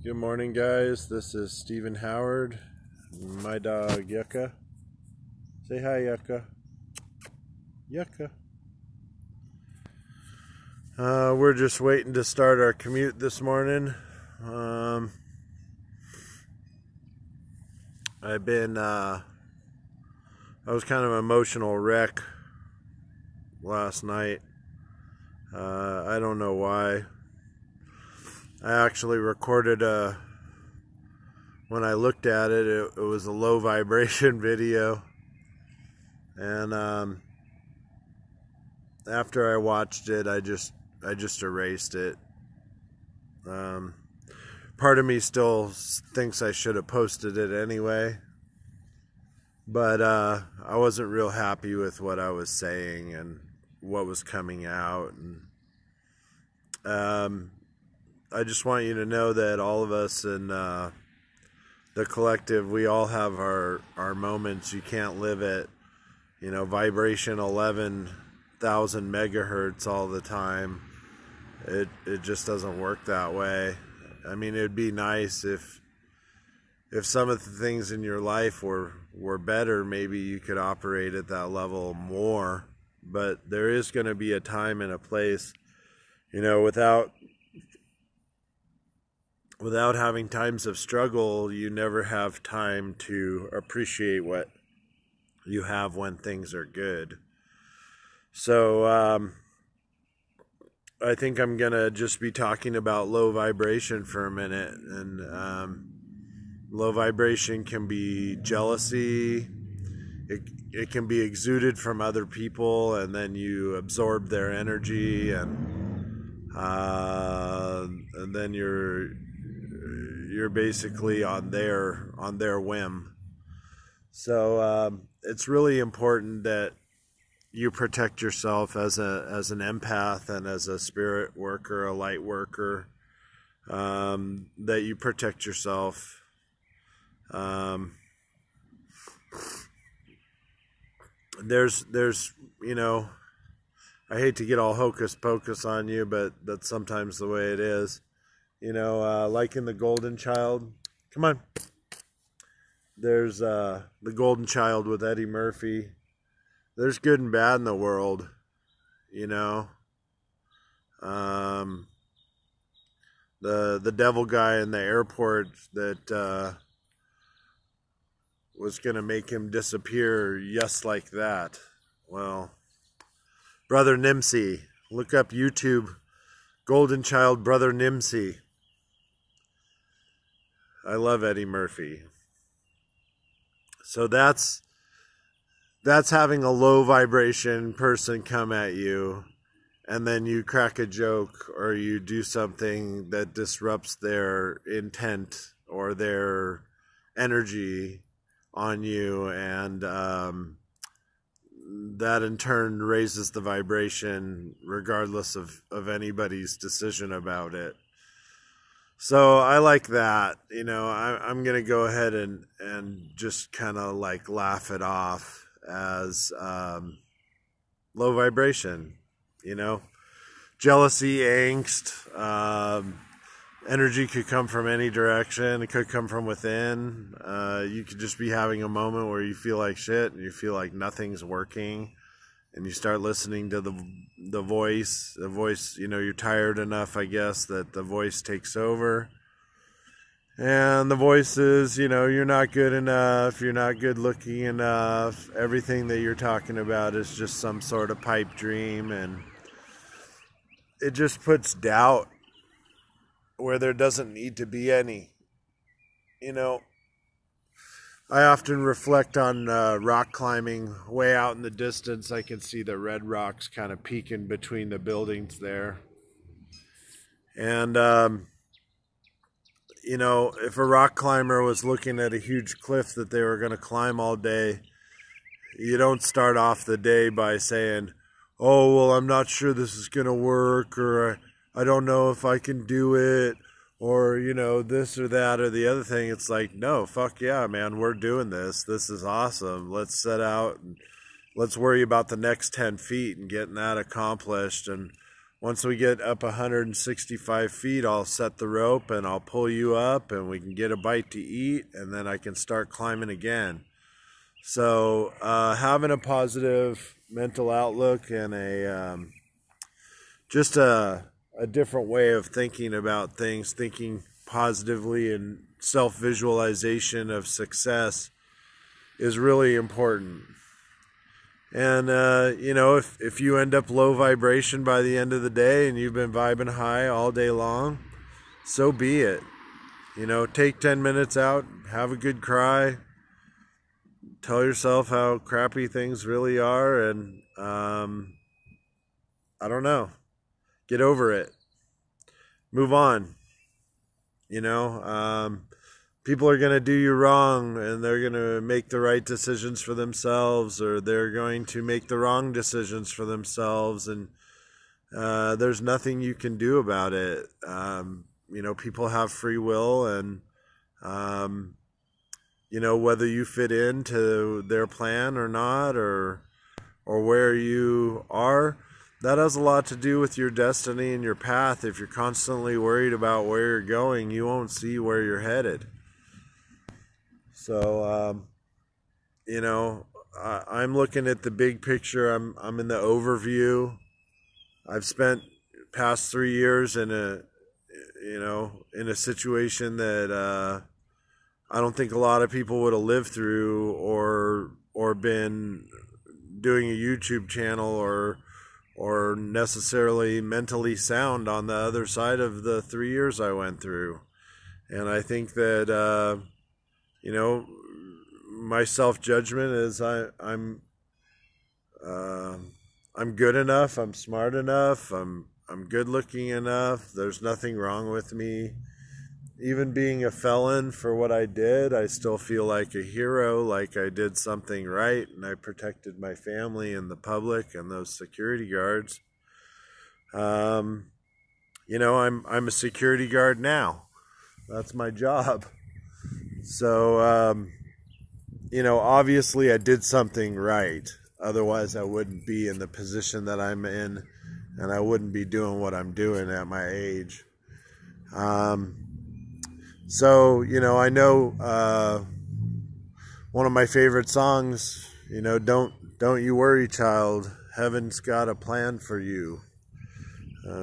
Good morning, guys. This is Stephen Howard, my dog Yucca. Say hi, Yucca. Yucca. We're just waiting to start our commute this morning. I was kind of an emotional wreck last night. I don't know why. I actually recorded when I looked at it, it was a low vibration video. And after I watched it, I just erased it. Part of me still thinks I should have posted it anyway. But I wasn't real happy with what I was saying and what was coming out. And I just want you to know that all of us in the collective, we all have our moments. You can't live at, vibration 11,000 megahertz all the time. It just doesn't work that way. I mean, it'd be nice if some of the things in your life were better, maybe you could operate at that level more. But there is going to be a time and a place, without having times of struggle, you never have time to appreciate what you have when things are good. So I think I'm going to just be talking about low vibration for a minute. And low vibration can be jealousy. It can be exuded from other people, and then you absorb their energy, and then you're basically on their whim. So it's really important that you protect yourself as an empath and as a spirit worker, a light worker. That you protect yourself. There's I hate to get all hocus pocus on you, but that's sometimes the way it is. Like in The Golden Child. Come on. There's The Golden Child with Eddie Murphy. There's good and bad in the world, The devil guy in the airport that was going to make him disappear just like that. Well, Brother Nimsey. Look up YouTube. Golden Child, Brother Nimsey. I love Eddie Murphy. So that's having a low vibration person come at you, and then you crack a joke or you do something that disrupts their intent or their energy on you, and that in turn raises the vibration regardless of anybody's decision about it. So I like that. I'm going to go ahead and just kind of like laugh it off as low vibration. Jealousy, angst, energy could come from any direction. It could come from within. You could just be having a moment where you feel like shit and you feel like nothing's working, and you start listening to the voice. The voice, you're tired enough, I guess, that the voice takes over. And the voice is, you're not good enough, you're not good looking enough. Everything that you're talking about is just some sort of pipe dream, and it just puts doubt where there doesn't need to be any. I often reflect on rock climbing. Way out in the distance, I can see the red rocks kind of peeking between the buildings there. And, if a rock climber was looking at a huge cliff that they were going to climb all day, you don't start off the day by saying, oh, well, I'm not sure this is going to work, or I don't know if I can do it, or, this or that or the other thing. It's like, no, fuck yeah, man, we're doing this. This is awesome. Let's set out and let's worry about the next 10 feet and getting that accomplished. And once we get up 165 feet, I'll set the rope and I'll pull you up and we can get a bite to eat, and then I can start climbing again. So having a positive mental outlook and just a different way of thinking about things, thinking positively and self-visualization of success is really important. And, you know, if you end up low vibration by the end of the day and you've been vibing high all day long, so be it. You know, take 10 minutes out, have a good cry, tell yourself how crappy things really are, and, I don't know, get over it. Move on. You know, people are going to do you wrong, and they're going to make the right decisions for themselves, or they're going to make the wrong decisions for themselves, and there's nothing you can do about it. You know, people have free will, and you know, whether you fit into their plan or not, or where you are, that has a lot to do with your destiny and your path. If you're constantly worried about where you're going, you won't see where you're headed. So, you know, I'm looking at the big picture. I'm in the overview. I've spent past 3 years in a situation that I don't think a lot of people would have lived through, or been doing a YouTube channel, or necessarily mentally sound on the other side of the 3 years I went through. And I think that you know, my self-judgment is I'm good enough, I'm smart enough, I'm good-looking enough. There's nothing wrong with me. Even being a felon for what I did, I still feel like a hero, like I did something right, and I protected my family and the public and those security guards. You know, I'm a security guard now. That's my job. So, you know, obviously I did something right. Otherwise, I wouldn't be in the position that I'm in, and I wouldn't be doing what I'm doing at my age. So, you know, I know one of my favorite songs, you know, don't you worry, child. Heaven's got a plan for you.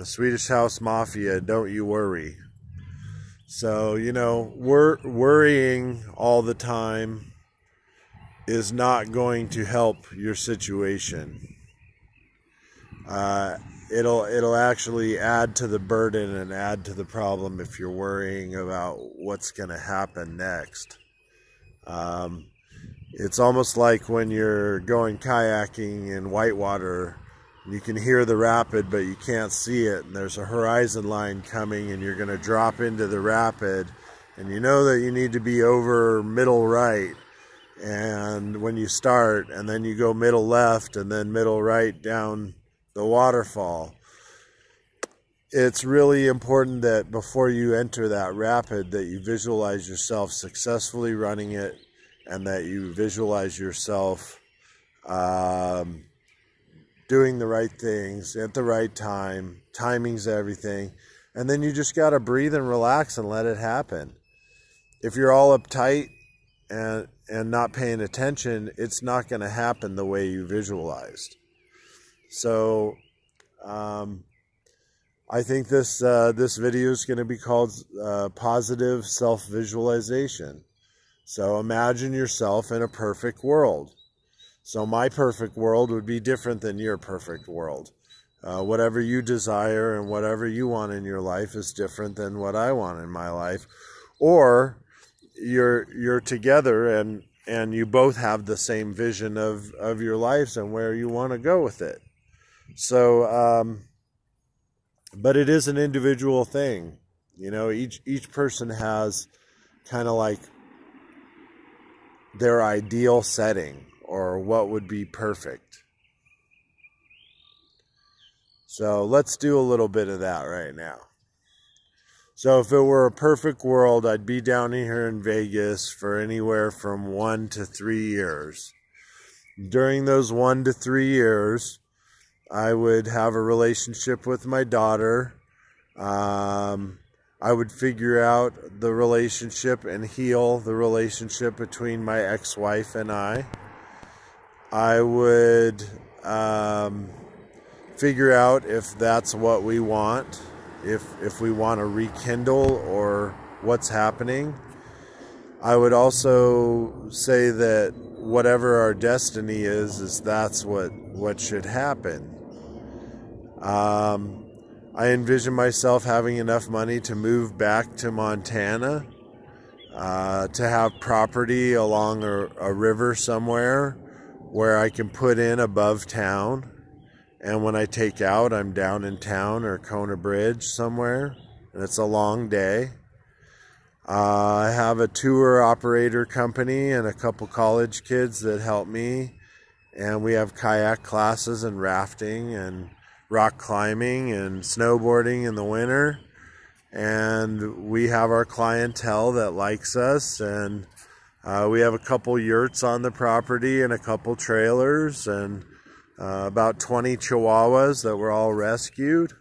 Swedish House Mafia, don't you worry. So, you know, worrying all the time is not going to help your situation. It'll actually add to the burden and add to the problem if you're worrying about what's going to happen next. It's almost like when you're going kayaking in whitewater. You can hear the rapid, but you can't see it, and there's a horizon line coming, and you're going to drop into the rapid, and you know that you need to be over middle right, and when you start, and then you go middle left, and then middle right down the waterfall. It's really important that before you enter that rapid, that you visualize yourself successfully running it, and that you visualize yourself doing the right things at the right time. Timing's everything. And then you just got to breathe and relax and let it happen. If you're all uptight and not paying attention, it's not going to happen the way you visualized. So I think this video is going to be called Positive Self-Visualization. So imagine yourself in a perfect world. So my perfect world would be different than your perfect world. Whatever you desire and whatever you want in your life is different than what I want in my life. Or you're together and you both have the same vision of your lives and where you want to go with it. So, but it is an individual thing. You know, each person has kind of like their ideal setting, or what would be perfect. So let's do a little bit of that right now. So if it were a perfect world, I'd be down here in Vegas for anywhere from 1 to 3 years. During those 1 to 3 years, I would have a relationship with my daughter. I would figure out the relationship and heal the relationship between my ex-wife and I. I would figure out if that's what we want, if we want to rekindle or what's happening. I would also say that whatever our destiny is that's what should happen. I envision myself having enough money to move back to Montana, to have property along a river somewhere where I can put in above town, and when I take out, I'm down in town or Kona Bridge somewhere, and it's a long day. I have a tour operator company and a couple college kids that help me, and we have kayak classes and rafting and rock climbing and snowboarding in the winter, and we have our clientele that likes us, and we have a couple yurts on the property and a couple trailers and about 20 chihuahuas that were all rescued.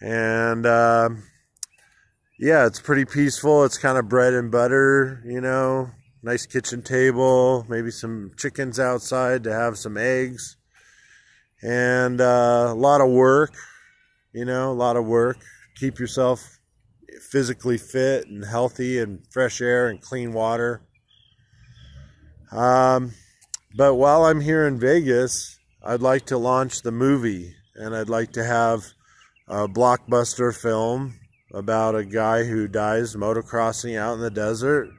And yeah, it's pretty peaceful. It's kind of bread and butter, you know, nice kitchen table, maybe some chickens outside to have some eggs, and a lot of work, you know, a lot of work. Keep yourself physically fit and healthy, and fresh air and clean water. But while I'm here in Vegas, I'd like to launch the movie, and I'd like to have a blockbuster film about a guy who dies motocrossing out in the desert.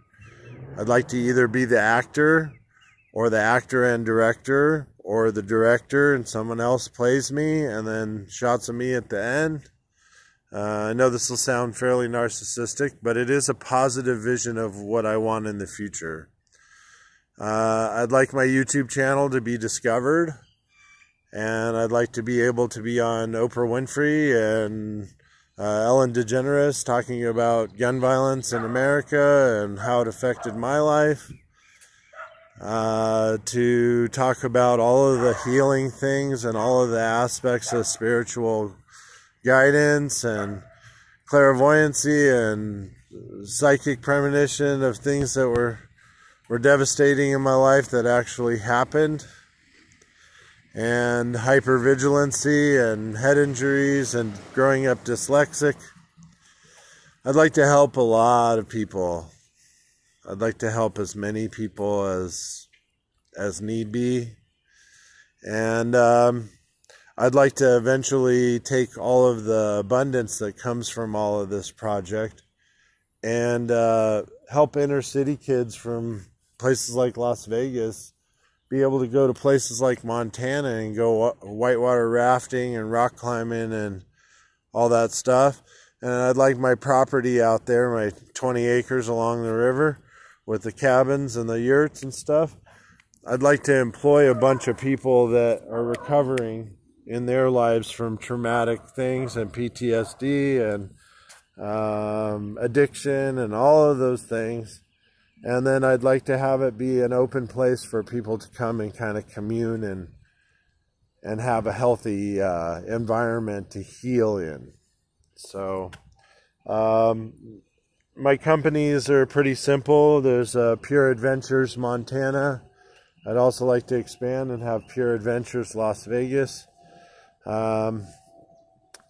I'd like to either be the actor, or the actor and director, or the director and someone else plays me, and then shots of me at the end. I know this will sound fairly narcissistic, but it is a positive vision of what I want in the future. I'd like my YouTube channel to be discovered, and I'd like to be able to be on Oprah Winfrey and Ellen DeGeneres talking about gun violence in America and how it affected my life. To talk about all of the healing things and all of the aspects of spiritual guidance and clairvoyancy and psychic premonition of things that were devastating in my life that actually happened, and hypervigilancy and head injuries and growing up dyslexic. I'd like to help a lot of people. I'd like to help as many people as need be. And I'd like to eventually take all of the abundance that comes from all of this project and help inner city kids from places like Las Vegas be able to go to places like Montana and go whitewater rafting and rock climbing and all that stuff. And I'd like my property out there, my 20 acres along the river with the cabins and the yurts and stuff. I'd like to employ a bunch of people that are recovering in their lives from traumatic things and PTSD and addiction and all of those things. And then I'd like to have it be an open place for people to come and kind of commune and have a healthy environment to heal in. So my companies are pretty simple. There's Pure Adventures Montana. I'd also like to expand and have Pure Adventures Las Vegas. I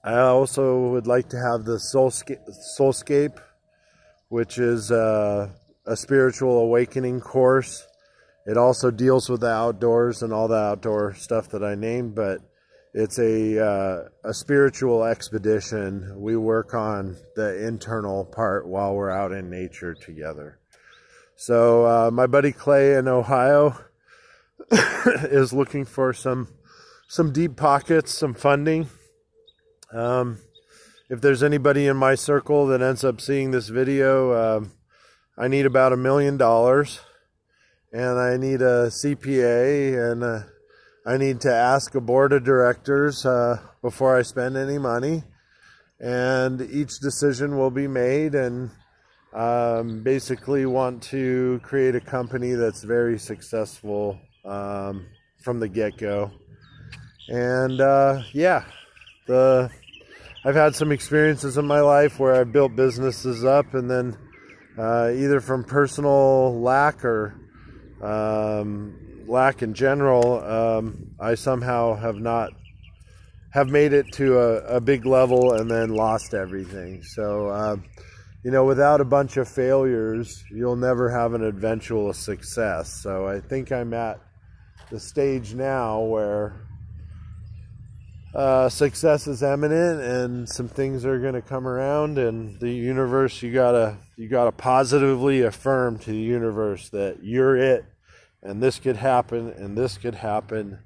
also would like to have the Soulscape, which is a spiritual awakening course. It also deals with the outdoors and all the outdoor stuff that I named, but it's a spiritual expedition. We work on the internal part while we're out in nature together. So my buddy Clay in Ohio is looking for some deep pockets, some funding. If there's anybody in my circle that ends up seeing this video, I need about $1 million, and I need a CPA, and I need to ask a board of directors before I spend any money, and each decision will be made, and basically want to create a company that's very successful from the get-go. And yeah, I've had some experiences in my life where I've built businesses up, and then either from personal lack or lack in general, I somehow have made it to a big level and then lost everything. So you know, without a bunch of failures, you'll never have an eventual success. So I think I'm at the stage now where success is imminent, and some things are going to come around, and the universe, you gotta positively affirm to the universe that you're it, and this could happen, and this could happen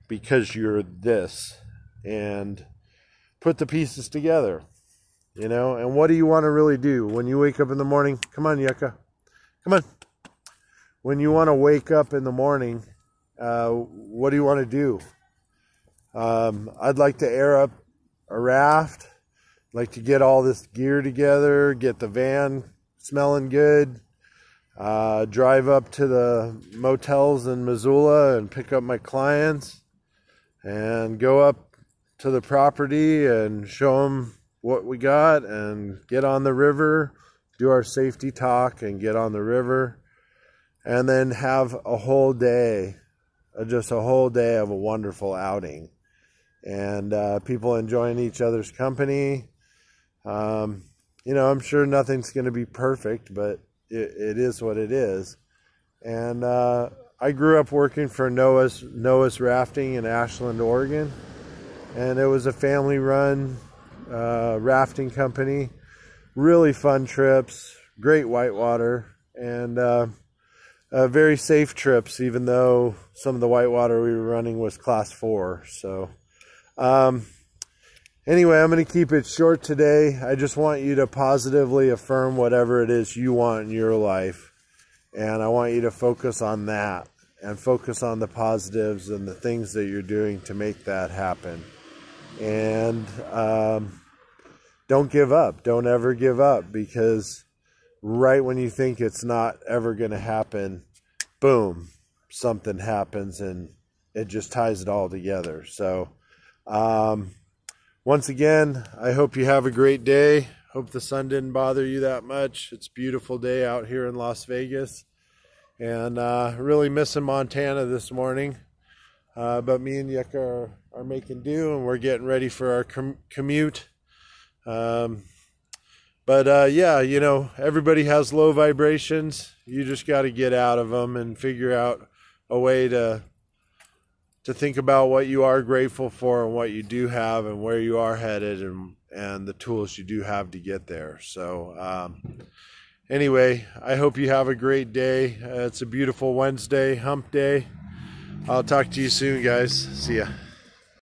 because you're this, and put the pieces together, you know. And what do you want to really do when you wake up in the morning? Come on, Yucca, come on. When you want to wake up in the morning, what do you want to do? I'd like to air up a raft, like to get all this gear together, get the van smelling good, drive up to the motels in Missoula and pick up my clients, and go up to the property and show them what we got, and get on the river, do our safety talk and get on the river, and then have a whole day, just a whole day of a wonderful outing. And people enjoying each other's company. You know, I'm sure nothing's going to be perfect, but it is what it is. And I grew up working for Noah's Rafting in Ashland, Oregon. And it was a family-run rafting company. Really fun trips, great whitewater, and very safe trips, even though some of the whitewater we were running was class 4. So anyway, I'm going to keep it short today. I just want you to positively affirm whatever it is you want in your life. And I want you to focus on that, and focus on the positives and the things that you're doing to make that happen. And don't give up. Don't ever give up, because right when you think it's not ever going to happen, boom, something happens and it just ties it all together. So once again, I hope you have a great day. Hope the sun didn't bother you that much. It's a beautiful day out here in Las Vegas, and really missing Montana this morning. But me and Yucca are making do, and we're getting ready for our commute. Yeah, you know, everybody has low vibrations. You just got to get out of them and figure out a way to think about what you are grateful for and what you do have and where you are headed, and the tools you do have to get there. So anyway, I hope you have a great day. It's a beautiful Wednesday, hump day. I'll talk to you soon, guys. See ya.